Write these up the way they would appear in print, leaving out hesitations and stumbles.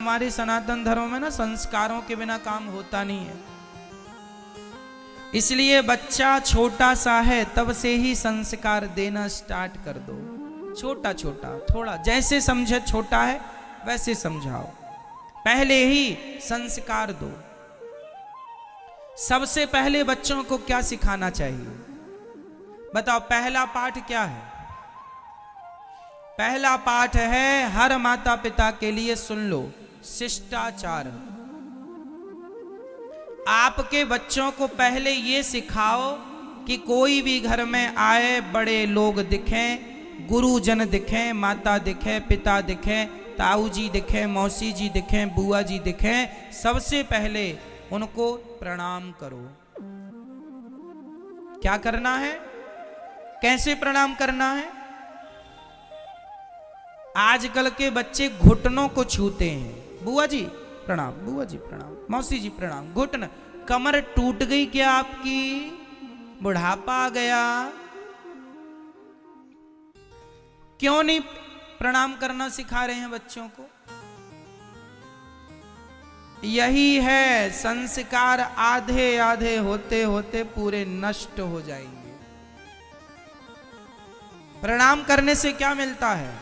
हमारे सनातन धर्म में ना संस्कारों के बिना काम होता नहीं है। इसलिए बच्चा छोटा सा है तब से ही संस्कार देना स्टार्ट कर दो। छोटा छोटा थोड़ा, जैसे समझे छोटा है वैसे समझाओ, पहले ही संस्कार दो। सबसे पहले बच्चों को क्या सिखाना चाहिए बताओ? पहला पाठ क्या है? पहला पाठ है, हर माता पिता के लिए सुन लो, शिष्टाचार। आपके बच्चों को पहले ये सिखाओ कि कोई भी घर में आए, बड़े लोग दिखें, गुरुजन दिखें, माता दिखे, पिता दिखे, ताऊ जी दिखे, मौसी जी दिखे, बुआ जी दिखे, सबसे पहले उनको प्रणाम करो। क्या करना है? कैसे प्रणाम करना है? आजकल के बच्चे घुटनों को छूते हैं। बुआ जी प्रणाम, बुआ जी प्रणाम, मौसी जी प्रणाम। घुटन, कमर टूट गई क्या आपकी? बुढ़ापा आ गया? क्यों नहीं प्रणाम करना सिखा रहे हैं बच्चों को? यही है, संस्कार आधे आधे होते होते पूरे नष्ट हो जाएंगे। प्रणाम करने से क्या मिलता है?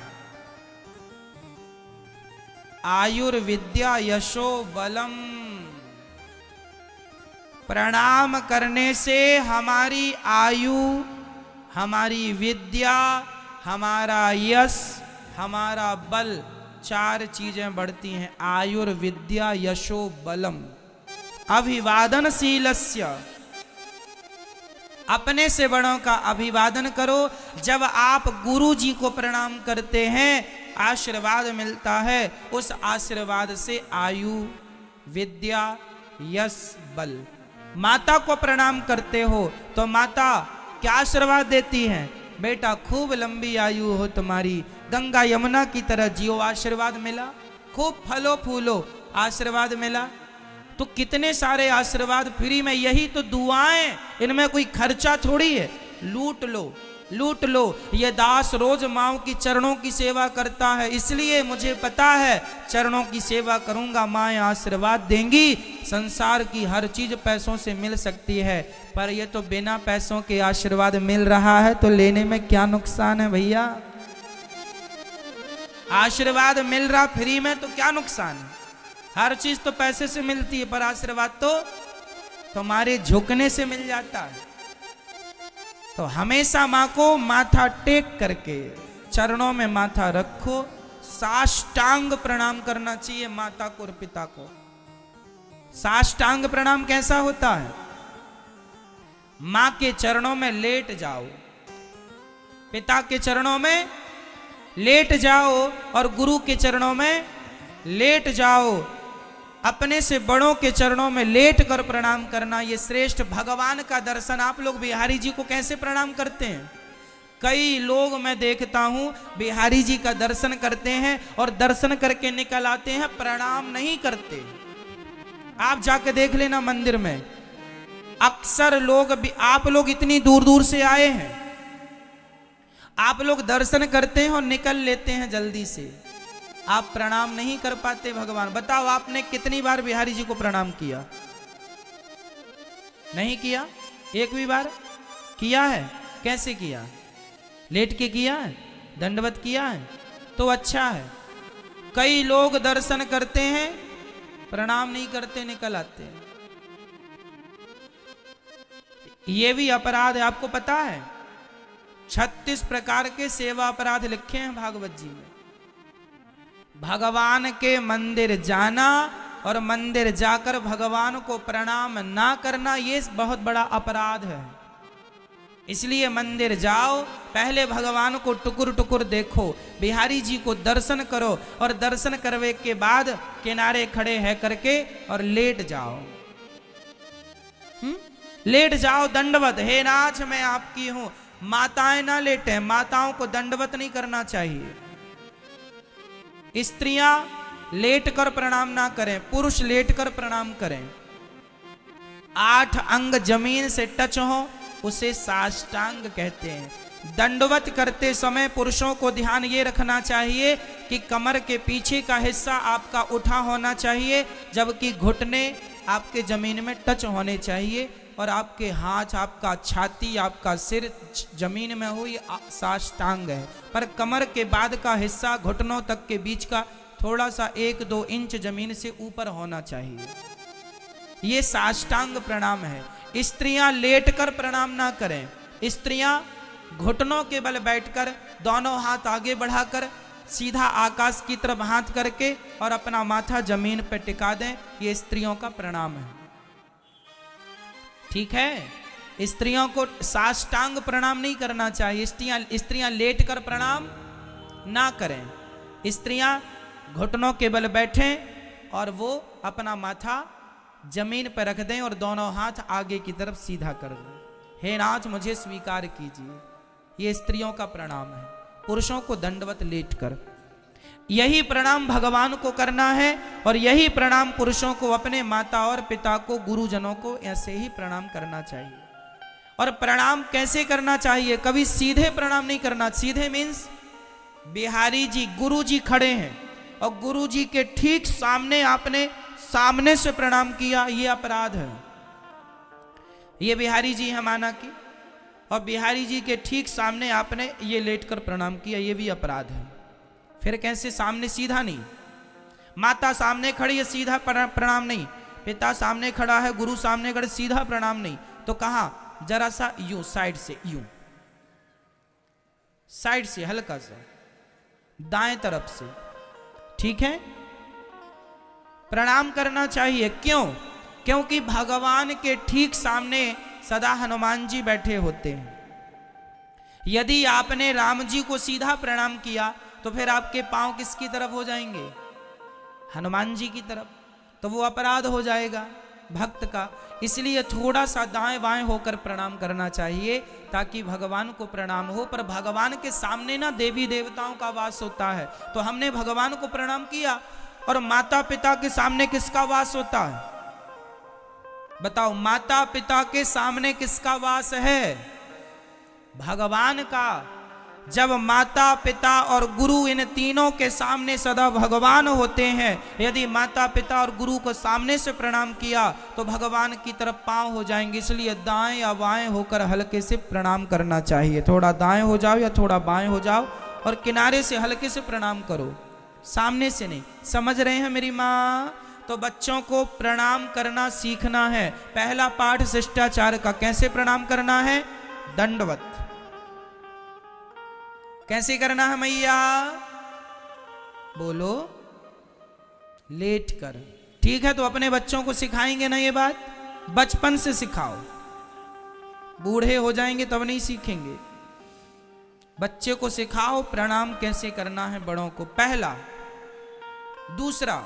आयुर्विद्या यशो बलम। प्रणाम करने से हमारी आयु, हमारी विद्या, हमारा यश, हमारा बल, चार चीजें बढ़ती हैं। आयुर्विद्या यशो बलम। अभिवादनशीलस्य, अपने से बड़ों का अभिवादन करो। जब आप गुरु जी को प्रणाम करते हैं, आशीर्वाद मिलता है, उस आशीर्वाद से आयु, विद्या, यश, बल। माता को प्रणाम करते हो तो माता क्या आशीर्वाद देती हैं? बेटा खूब लंबी आयु हो तुम्हारी, गंगा यमुना की तरह जियो, आशीर्वाद मिला। खूब फलो फूलो, आशीर्वाद मिला। तो कितने सारे आशीर्वाद फ्री में, यही तो दुआएं, इनमें कोई खर्चा थोड़ी है। लूट लो, लूट लो। ये दास रोज माँ की चरणों की सेवा करता है, इसलिए मुझे पता है चरणों की सेवा करूंगा, माँ आशीर्वाद देंगी। संसार की हर चीज पैसों से मिल सकती है, पर ये तो बिना पैसों के आशीर्वाद मिल रहा है, तो लेने में क्या नुकसान है भैया? आशीर्वाद मिल रहा फ्री में तो क्या नुकसान है? हर चीज तो पैसे से मिलती है, पर आशीर्वाद तो तुम्हारे झुकने से मिल जाता है। तो हमेशा माँ को माथा टेक करके चरणों में माथा रखो। साष्टांग प्रणाम करना चाहिए माता को और पिता को। साष्टांग प्रणाम कैसा होता है? माँ के चरणों में लेट जाओ, पिता के चरणों में लेट जाओ और गुरु के चरणों में लेट जाओ। अपने से बड़ों के चरणों में लेट कर प्रणाम करना, ये श्रेष्ठ। भगवान का दर्शन, आप लोग बिहारी जी को कैसे प्रणाम करते हैं? कई लोग मैं देखता हूं बिहारी जी का दर्शन करते हैं और दर्शन करके निकल आते हैं, प्रणाम नहीं करते। आप जाके देख लेना मंदिर में, अक्सर लोग, आप लोग इतनी दूर दूर से आए हैं, आप लोग दर्शन करते हैं और निकल लेते हैं जल्दी से। आप प्रणाम नहीं कर पाते भगवान। बताओ आपने कितनी बार बिहारी जी को प्रणाम किया? नहीं किया? एक भी बार किया है? कैसे किया? लेट के किया है? दंडवत किया है? तो अच्छा है। कई लोग दर्शन करते हैं, प्रणाम नहीं करते, निकल आते हैं। ये भी अपराध है, आपको पता है? 36 प्रकार के सेवा अपराध लिखे हैं भागवत जी में। भगवान के मंदिर जाना और मंदिर जाकर भगवान को प्रणाम ना करना, ये बहुत बड़ा अपराध है। इसलिए मंदिर जाओ, पहले भगवान को टुकुर टुकुर देखो, बिहारी जी को दर्शन करो और दर्शन करने के बाद किनारे खड़े है करके और लेट जाओ। लेट जाओ, दंडवत। हे नाथ मैं आपकी हूं। माताएं ना लेटे, माताओं को दंडवत नहीं करना चाहिए। स्त्रियां लेट कर प्रणाम ना करें, पुरुष लेट कर प्रणाम करें। 8 अंग जमीन से टच हो उसे साष्टांग कहते हैं। दंडवत करते समय पुरुषों को ध्यान ये रखना चाहिए कि कमर के पीछे का हिस्सा आपका उठा होना चाहिए, जबकि घुटने आपके जमीन में टच होने चाहिए और आपके हाथ, आपका छाती, आपका सिर जमीन में हो, ये साष्टांग है। पर कमर के बाद का हिस्सा घुटनों तक के बीच का थोड़ा सा 1-2 इंच जमीन से ऊपर होना चाहिए। ये साष्टांग प्रणाम है। स्त्रियां लेटकर प्रणाम ना करें। स्त्रियां घुटनों के बल बैठकर दोनों हाथ आगे बढ़ाकर सीधा आकाश की तरफ हाथ करके और अपना माथा जमीन पर टिका दें। ये स्त्रियों का प्रणाम है। ठीक है, स्त्रियों को साष्टांग प्रणाम नहीं करना चाहिए। स्त्रियां लेटकर प्रणाम ना करें। स्त्रियां घुटनों के बल बैठें और वो अपना माथा जमीन पर रख दें और दोनों हाथ आगे की तरफ सीधा कर दें। हे नाथ, मुझे स्वीकार कीजिए। ये स्त्रियों का प्रणाम है। पुरुषों को दंडवत लेटकर यही प्रणाम भगवान को करना है और यही प्रणाम पुरुषों को अपने माता और पिता को, गुरुजनों को ऐसे ही प्रणाम करना चाहिए। और प्रणाम कैसे करना चाहिए? कभी सीधे प्रणाम नहीं करना। सीधे मीन्स बिहारी जी, गुरु जी खड़े हैं और गुरु जी के ठीक सामने आपने सामने से प्रणाम किया, ये अपराध है। ये बिहारी जी है माना कि, और बिहारी जी के ठीक सामने आपने ये लेटकर प्रणाम किया, ये भी अपराध है। फिर कैसे? सामने सीधा नहीं। माता सामने खड़ी है, सीधा प्रणाम नहीं। पिता सामने खड़ा है, गुरु सामने खड़े, सीधा प्रणाम नहीं। तो कहां? जरा सा यूं, साइड से, यूं साइड से, हल्का सा दाएं तरफ से। ठीक है, प्रणाम करना चाहिए। क्यों? क्योंकि भगवान के ठीक सामने सदा हनुमान जी बैठे होते हैं। यदि आपने राम जी को सीधा प्रणाम किया तो फिर आपके पांव किसकी तरफ हो जाएंगे? हनुमान जी की तरफ। तो वो अपराध हो जाएगा भक्त का। इसलिए थोड़ा सा दाएं बाएं होकर प्रणाम करना चाहिए ताकि भगवान को प्रणाम हो। पर भगवान के सामने ना देवी देवताओं का वास होता है, तो हमने भगवान को प्रणाम किया। और माता पिता के सामने किसका वास होता है? बताओ, माता पिता के सामने किसका वास है? भगवान का। जब माता पिता और गुरु, इन तीनों के सामने सदा भगवान होते हैं। यदि माता पिता और गुरु को सामने से प्रणाम किया तो भगवान की तरफ पांव हो जाएंगे। इसलिए दाएं या बाएं होकर हल्के से प्रणाम करना चाहिए। थोड़ा दाएं हो जाओ या थोड़ा बाएं हो जाओ और किनारे से हल्के से प्रणाम करो, सामने से नहीं। समझ रहे हैं मेरी माँ? तो बच्चों को प्रणाम करना सीखना है। पहला पाठ शिष्टाचार का। कैसे प्रणाम करना है? दंडवत। कैसे करना है मैया? बोलो, लेट कर। ठीक है, तो अपने बच्चों को सिखाएंगे ना ये बात? बचपन से सिखाओ, बूढ़े हो जाएंगे तब नहीं सीखेंगे। बच्चे को सिखाओ प्रणाम कैसे करना है बड़ों को, पहला। दूसरा,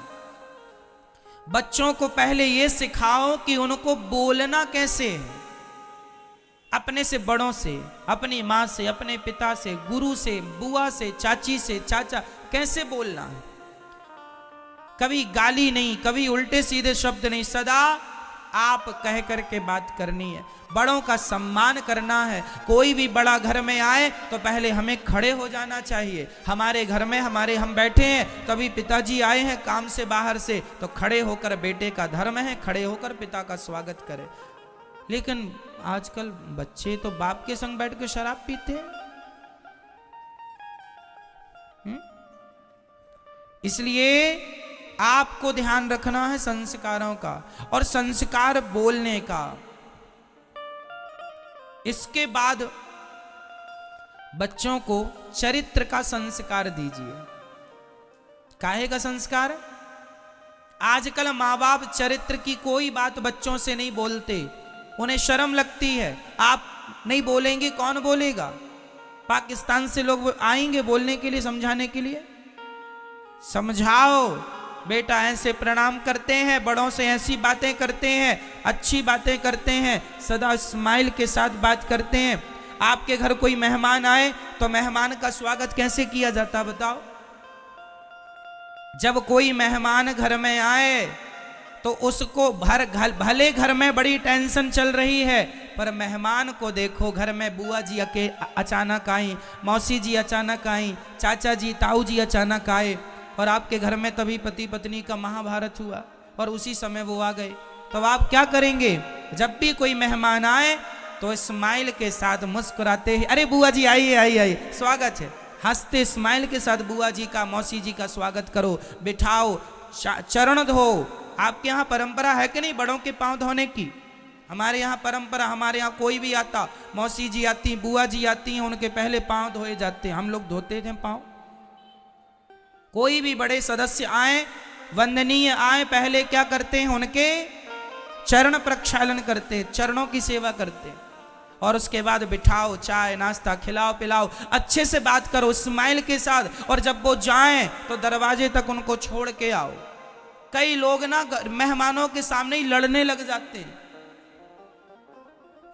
बच्चों को पहले ये सिखाओ कि उनको बोलना कैसे है। अपने से बड़ों से, अपनी माँ से, अपने पिता से, गुरु से, बुआ से, चाची से, चाचा, कैसे बोलना है। कभी गाली नहीं, कभी उल्टे सीधे शब्द नहीं, सदा आप कह करके बात करनी है। बड़ों का सम्मान करना है। कोई भी बड़ा घर में आए तो पहले हमें खड़े हो जाना चाहिए। हमारे घर में हम बैठे हैं, कभी पिताजी आए हैं काम से बाहर से, तो खड़े होकर, बेटे का धर्म है खड़े होकर पिता का स्वागत करें। लेकिन आजकल बच्चे तो बाप के संग बैठ के शराब पीते हैं। इसलिए आपको ध्यान रखना है संस्कारों का और संस्कार बोलने का। इसके बाद बच्चों को चरित्र का संस्कार दीजिए। काहे का संस्कार? आजकल माँ बाप चरित्र की कोई बात बच्चों से नहीं बोलते, उन्हें शर्म लगती है। आप नहीं बोलेंगे कौन बोलेगा? पाकिस्तान से लोग आएंगे बोलने के लिए, समझाने के लिए। समझाओ, बेटा ऐसे प्रणाम करते हैं, बड़ों से ऐसी बातें करते हैं, अच्छी बातें करते हैं, सदा स्माइल के साथ बात करते हैं। आपके घर कोई मेहमान आए तो मेहमान का स्वागत कैसे किया जाता बताओ? जब कोई मेहमान घर में आए तो उसको भले घर में बड़ी टेंशन चल रही है, पर मेहमान को देखो, घर में बुआ जी अचानक आई, मौसी जी अचानक आई, चाचा जी ताऊ जी अचानक आए, और आपके घर में तभी पति पत्नी का महाभारत हुआ और उसी समय वो आ गए, तो आप क्या करेंगे? जब भी कोई मेहमान आए तो स्माइल के साथ मुस्कुराते ही, अरे बुआ जी आइए आइए आइए, स्वागत है, हंसते स्माइल के साथ बुआ जी का मौसी जी का स्वागत करो, बिठाओ, चरण धो। आपके यहाँ परंपरा है कि नहीं बड़ों के पांव धोने की? हमारे यहाँ परंपरा, हमारे यहाँ कोई भी आता, मौसी जी आती, बुआ जी आती हैं, उनके पहले पांव धोए जाते हैं, हम लोग धोते थे पांव। कोई भी बड़े सदस्य आए, वंदनीय आए, पहले क्या करते हैं? उनके चरण प्रक्षालन करते हैं, चरणों की सेवा करते हैं, और उसके बाद बिठाओ, चाय नाश्ता खिलाओ पिलाओ, अच्छे से बात करो स्माइल के साथ, और जब वो जाएं तो दरवाजे तक उनको छोड़ के आओ। कई लोग ना मेहमानों के सामने ही लड़ने लग जाते हैं,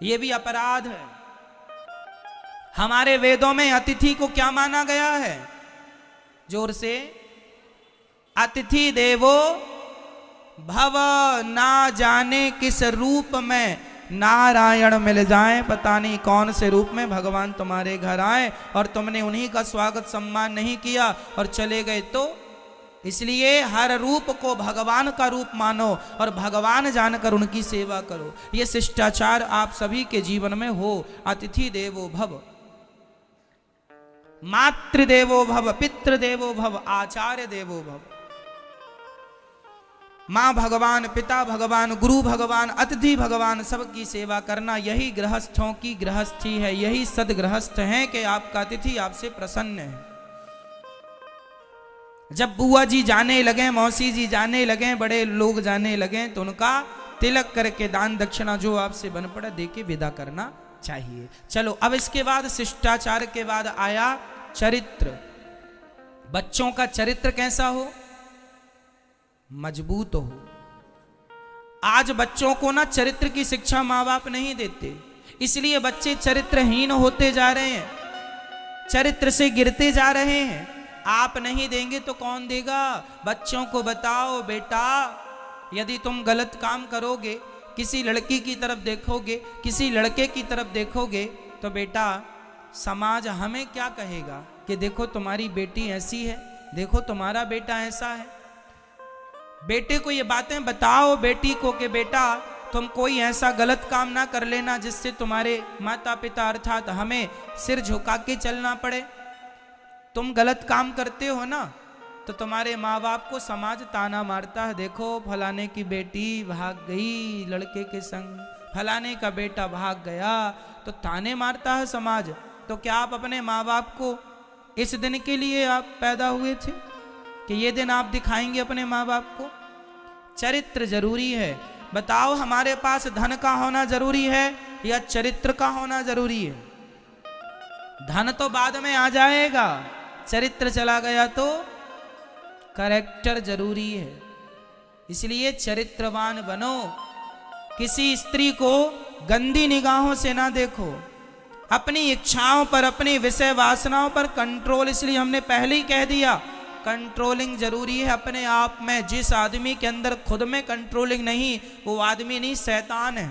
ये भी अपराध है। हमारे वेदों में अतिथि को क्या माना गया है? जोर से, अतिथि देवो भव, ना जाने किस रूप में नारायण मिल जाए, पता नहीं कौन से रूप में भगवान तुम्हारे घर आए और तुमने उन्हीं का स्वागत सम्मान नहीं किया और चले गए। तो इसलिए हर रूप को भगवान का रूप मानो और भगवान जानकर उनकी सेवा करो। ये शिष्टाचार आप सभी के जीवन में हो। अतिथि देवो भव, मातृदेवो भव, पितृदेवो भव, आचार्य देवो भव। माँ भगवान, पिता भगवान, गुरु भगवान, अतिथि भगवान, सबकी सेवा करना, यही गृहस्थों की गृहस्थी है, यही सदगृहस्थ हैं कि आपका अतिथि आपसे प्रसन्न है। जब बुआ जी जाने लगे, मौसी जी जाने लगे, बड़े लोग जाने लगे, तो उनका तिलक करके दान दक्षिणा जो आपसे बन पड़ा दे के विदा करना चाहिए। चलो अब इसके बाद शिष्टाचार के बाद आया चरित्र। बच्चों का चरित्र कैसा हो? मजबूत हो। आज बच्चों को ना चरित्र की शिक्षा माँ बाप नहीं देते, इसलिए बच्चे चरित्रहीन होते जा रहे हैं, चरित्र से गिरते जा रहे हैं। आप नहीं देंगे तो कौन देगा? बच्चों को बताओ, बेटा यदि तुम गलत काम करोगे, किसी लड़की की तरफ देखोगे, किसी लड़के की तरफ देखोगे, तो बेटा समाज हमें क्या कहेगा कि देखो तुम्हारी बेटी ऐसी है, देखो तुम्हारा बेटा ऐसा है। बेटे को ये बातें बताओ, बेटी को, कि बेटा तुम कोई ऐसा गलत काम ना कर लेना जिससे तुम्हारे माता पिता अर्थात हमें सिर झुका के चलना पड़े। तुम गलत काम करते हो ना तो तुम्हारे माँ बाप को समाज ताना मारता है, देखो फलाने की बेटी भाग गई लड़के के संग, फलाने का बेटा भाग गया, तो ताने मारता है समाज। तो क्या आप अपने माँ बाप को इस दिन के लिए आप पैदा हुए थे कि ये दिन आप दिखाएंगे अपने माँ बाप को? चरित्र जरूरी है। बताओ हमारे पास धन का होना जरूरी है या चरित्र का होना जरूरी है? धन तो बाद में आ जाएगा, चरित्र चला गया तो कैरेक्टर जरूरी है। इसलिए चरित्रवान बनो। किसी स्त्री को गंदी निगाहों से ना देखो। अपनी इच्छाओं पर, अपनी विषय वासनाओं पर कंट्रोल, इसलिए हमने पहले ही कह दिया कंट्रोलिंग जरूरी है अपने आप में। जिस आदमी के अंदर खुद में कंट्रोलिंग नहीं, वो आदमी नहीं, शैतान है।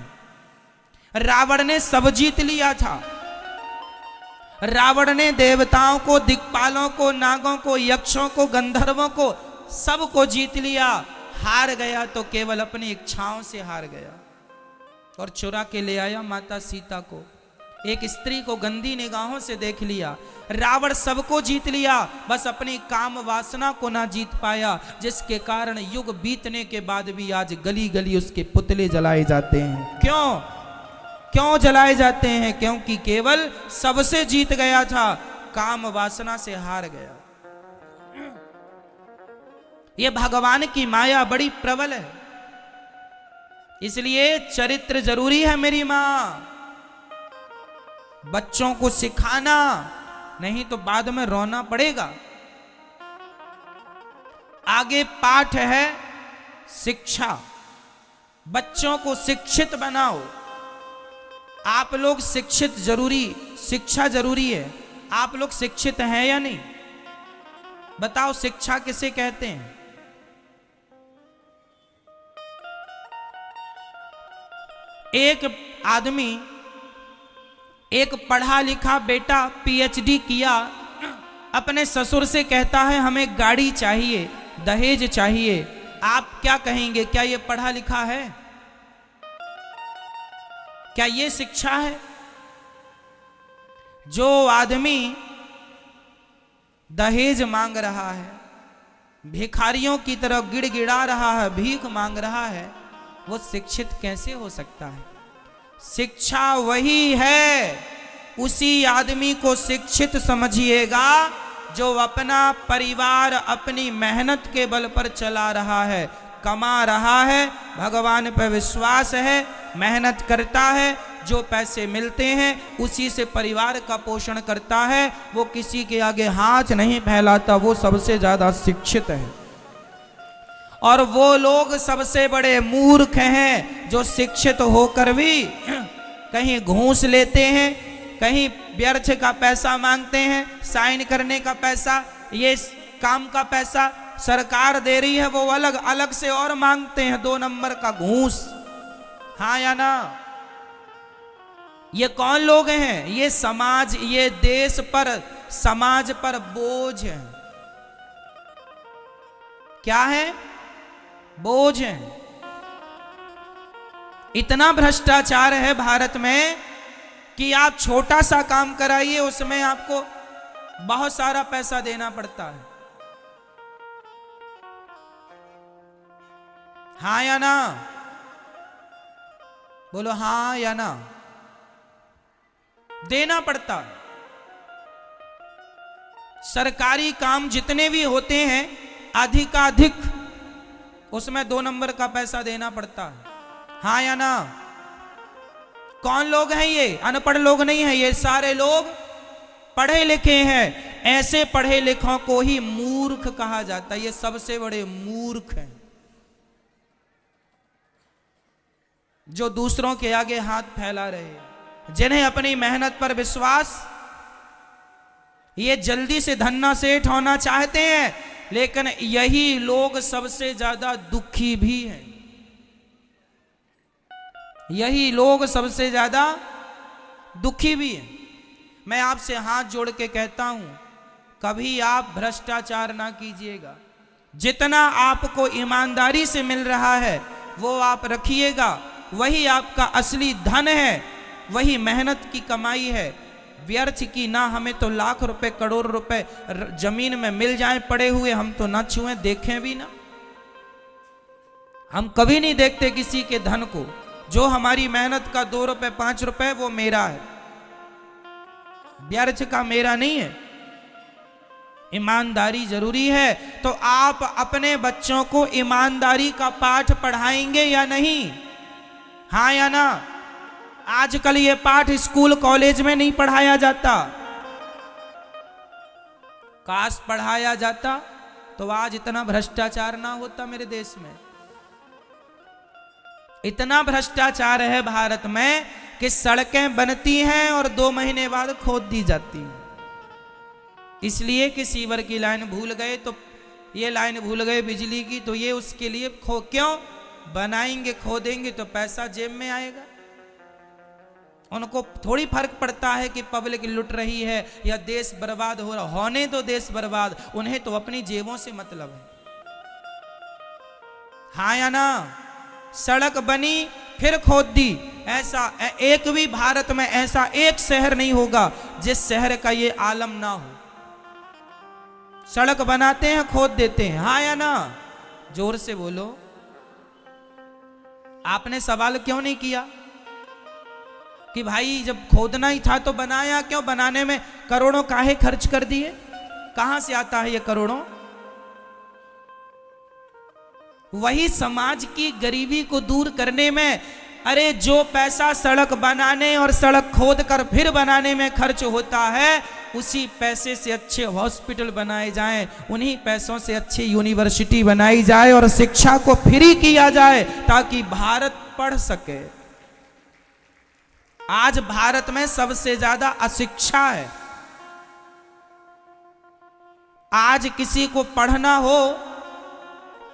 रावण ने सब जीत लिया था। रावण ने देवताओं को, दिक्पालों को, नागों को, यक्षों को, गंधर्वों को, सबको जीत लिया। हार गया तो केवल अपनी इच्छाओं से हार गया और चुरा के ले आया माता सीता को। एक स्त्री को गंदी निगाहों से देख लिया। रावण सबको जीत लिया, बस अपनी काम वासना को ना जीत पाया, जिसके कारण युग बीतने के बाद भी आज गली गली उसके पुतले जलाए जाते हैं। क्यों जलाए जाते हैं? क्योंकि केवल सबसे जीत गया था, काम वासना से हार गया। ये भगवान की माया बड़ी प्रबल है, इसलिए चरित्र जरूरी है मेरी मां। बच्चों को सिखाना, नहीं तो बाद में रोना पड़ेगा। आगे पाठ है शिक्षा। बच्चों को शिक्षित बनाओ। आप लोग शिक्षित जरूरी, शिक्षा जरूरी है। आप लोग शिक्षित हैं या नहीं? बताओ शिक्षा किसे कहते हैं? एक आदमी एक पढ़ा लिखा बेटा पीएचडी किया, अपने ससुर से कहता है हमें गाड़ी चाहिए, दहेज चाहिए। आप क्या कहेंगे, क्या ये पढ़ा लिखा है? क्या ये शिक्षा है? जो आदमी दहेज मांग रहा है, भिखारियों की तरह गिड़गिड़ा रहा है, भीख मांग रहा है, वो शिक्षित कैसे हो सकता है? शिक्षा वही है, उसी आदमी को शिक्षित समझिएगा जो अपना परिवार अपनी मेहनत के बल पर चला रहा है, कमा रहा है, भगवान पर विश्वास है, मेहनत करता है, जो पैसे मिलते हैं उसी से परिवार का पोषण करता है, वो किसी के आगे हाथ नहीं फैलाता, वो सबसे ज्यादा शिक्षित है। और वो लोग सबसे बड़े मूर्ख हैं जो शिक्षित होकर भी कहीं घूस लेते हैं, कहीं व्यर्थ का पैसा मांगते हैं, साइन करने का पैसा, ये काम का पैसा सरकार दे रही है, वो अलग अलग से और मांगते हैं, 2 नंबर का घूस। हाँ या ना? ये कौन लोग हैं? ये समाज, ये देश पर, समाज पर बोझ है। क्या है? बोझ है। इतना भ्रष्टाचार है भारत में कि आप छोटा सा काम कराइए, उसमें आपको बहुत सारा पैसा देना पड़ता है। हाँ या ना? बोलो हाँ या ना? देना पड़ता है। सरकारी काम जितने भी होते हैं अधिकाधिक उसमें 2 नंबर का पैसा देना पड़ता है। हाँ या ना? कौन लोग हैं ये? अनपढ़ लोग नहीं हैं, ये सारे लोग पढ़े लिखे हैं। ऐसे पढ़े लिखों को ही मूर्ख कहा जाता है। ये सबसे बड़े मूर्ख हैं जो दूसरों के आगे हाथ फैला रहे हैं, जिन्हें अपनी मेहनत पर विश्वास, ये जल्दी से धन्ना सेठ होना चाहते हैं, लेकिन यही लोग सबसे ज्यादा दुखी भी हैं। यही लोग सबसे ज्यादा दुखी भी हैं। मैं आपसे हाथ जोड़ के कहता हूं, कभी आप भ्रष्टाचार ना कीजिएगा। जितना आपको ईमानदारी से मिल रहा है वो आप रखिएगा, वही आपका असली धन है, वही मेहनत की कमाई है। व्यर्थ की ना, हमें तो लाख रुपए करोड़ रुपए जमीन में मिल जाएं पड़े हुए, हम तो ना छुएं, देखें भी ना। हम कभी नहीं देखते किसी के धन को। जो हमारी मेहनत का 2 रुपए 5 रुपए वो मेरा है, व्यर्थ का मेरा नहीं है। ईमानदारी जरूरी है। तो आप अपने बच्चों को ईमानदारी का पाठ पढ़ाएंगे या नहीं? हाँ या ना? आजकल ये पाठ स्कूल कॉलेज में नहीं पढ़ाया जाता। काश पढ़ाया जाता तो आज इतना भ्रष्टाचार ना होता मेरे देश में। इतना भ्रष्टाचार है भारत में कि सड़कें बनती हैं और 2 महीने बाद खोद दी जाती हैं। इसलिए कि सीवर की लाइन भूल गए, तो ये लाइन भूल गए बिजली की, तो ये उसके लिए क्यों बनाएंगे, खोदेंगे तो पैसा जेब में आएगा। उनको थोड़ी फर्क पड़ता है कि पब्लिक लुट रही है या देश बर्बाद हो रहा। होने तो देश बर्बाद, उन्हें तो अपनी जेबों से मतलब है। हाँ या ना? सड़क बनी फिर खोद दी। ऐसा एक भी भारत में ऐसा एक शहर नहीं होगा जिस शहर का ये आलम ना हो। सड़क बनाते हैं, खोद देते हैं। हाँ या ना? जोर से बोलो। आपने सवाल क्यों नहीं किया कि भाई जब खोदना ही था तो बनाया क्यों? बनाने में करोड़ों काहे खर्च कर दिए? कहां से आता है ये करोड़ों? वही समाज की गरीबी को दूर करने में। अरे जो पैसा सड़क बनाने और सड़क खोद कर फिर बनाने में खर्च होता है, उसी पैसे से अच्छे हॉस्पिटल बनाए जाएं, उन्हीं पैसों से अच्छी यूनिवर्सिटी बनाई जाए और शिक्षा को फ्री किया जाए ताकि भारत पढ़ सके। आज भारत में सबसे ज्यादा अशिक्षा है। आज किसी को पढ़ना हो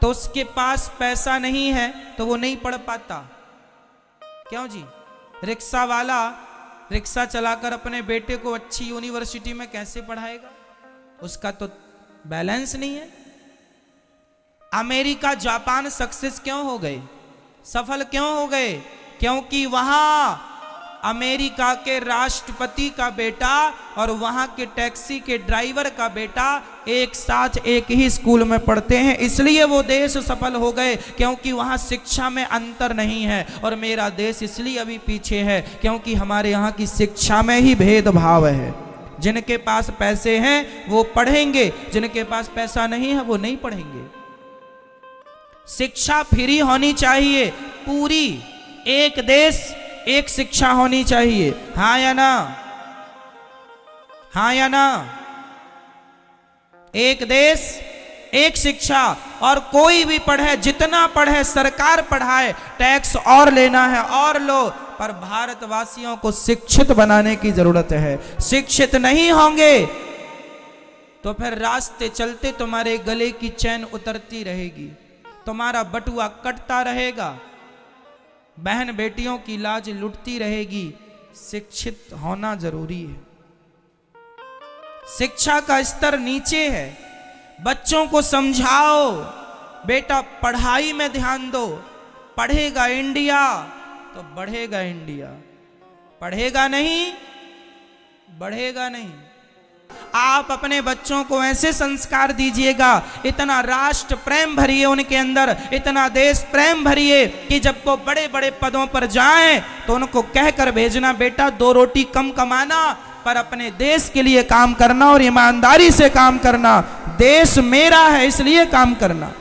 तो उसके पास पैसा नहीं है तो वो नहीं पढ़ पाता। क्यों जी? रिक्शा वाला रिक्शा चलाकर अपने बेटे को अच्छी यूनिवर्सिटी में कैसे पढ़ाएगा? उसका तो बैलेंस नहीं है। अमेरिका जापान सक्सेस क्यों हो गए, सफल क्यों हो गए? क्योंकि वहां अमेरिका के राष्ट्रपति का बेटा और वहां के टैक्सी के ड्राइवर का बेटा एक साथ एक ही स्कूल में पढ़ते हैं, इसलिए वो देश सफल हो गए, क्योंकि वहां शिक्षा में अंतर नहीं है। और मेरा देश इसलिए अभी पीछे है क्योंकि हमारे यहाँ की शिक्षा में ही भेदभाव है। जिनके पास पैसे हैं वो पढ़ेंगे, जिनके पास पैसा नहीं है वो नहीं पढ़ेंगे। शिक्षा फ्री होनी चाहिए, पूरी, एक देश एक शिक्षा होनी चाहिए। हाँ या ना? हाँ या ना? एक देश एक शिक्षा, और कोई भी पढ़े, जितना पढ़े सरकार पढ़ाए, टैक्स और लेना है और लो, पर भारतवासियों को शिक्षित बनाने की जरूरत है। शिक्षित नहीं होंगे तो फिर रास्ते चलते तुम्हारे गले की चैन उतरती रहेगी, तुम्हारा बटुआ कटता रहेगा, बहन बेटियों की लाज लुटती रहेगी। शिक्षित होना जरूरी है। शिक्षा का स्तर नीचे है। बच्चों को समझाओ, बेटा पढ़ाई में ध्यान दो, पढ़ेगा इंडिया तो बढ़ेगा इंडिया, पढ़ेगा नहीं बढ़ेगा नहीं। आप अपने बच्चों को ऐसे संस्कार दीजिएगा, इतना राष्ट्र प्रेम भरिए उनके अंदर, इतना देश प्रेम भरिए कि जब वो बड़े बड़े पदों पर जाएं तो उनको कहकर भेजना, बेटा 2 रोटी कम कमाना पर अपने देश के लिए काम करना और ईमानदारी से काम करना। देश मेरा है इसलिए काम करना।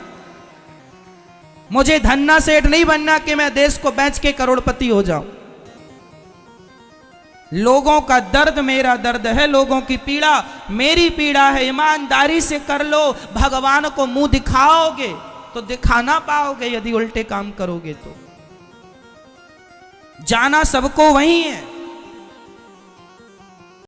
मुझे धन्ना सेठ नहीं बनना कि मैं देश को बेच के करोड़पति हो जाऊं। लोगों का दर्द मेरा दर्द है, लोगों की पीड़ा मेरी पीड़ा है। ईमानदारी से कर लो। भगवान को मुंह दिखाओगे तो दिखा ना पाओगे यदि उल्टे काम करोगे तो। जाना सबको वही है।